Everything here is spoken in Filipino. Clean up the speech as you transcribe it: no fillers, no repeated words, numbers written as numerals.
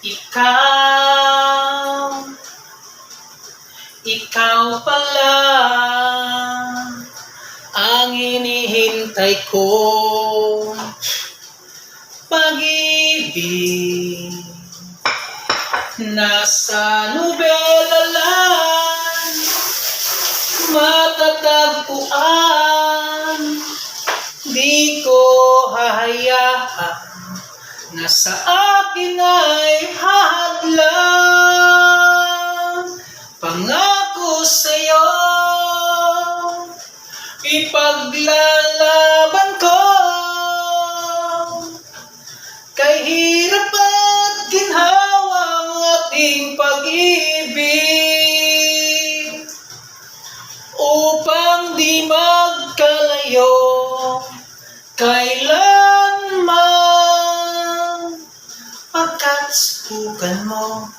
Ikaw, ikaw pala ang hinihintay ko. Pag-ibig nasa nobela lang matatagpuan. Di ko hahayaan na sa akin ay hahadlang. Pangako sa'yo, ipaglalaban ko. Kay hirap at ginhawa ang ating pag-ibig, upang di magkalayo kailanman, pagkat subukan mo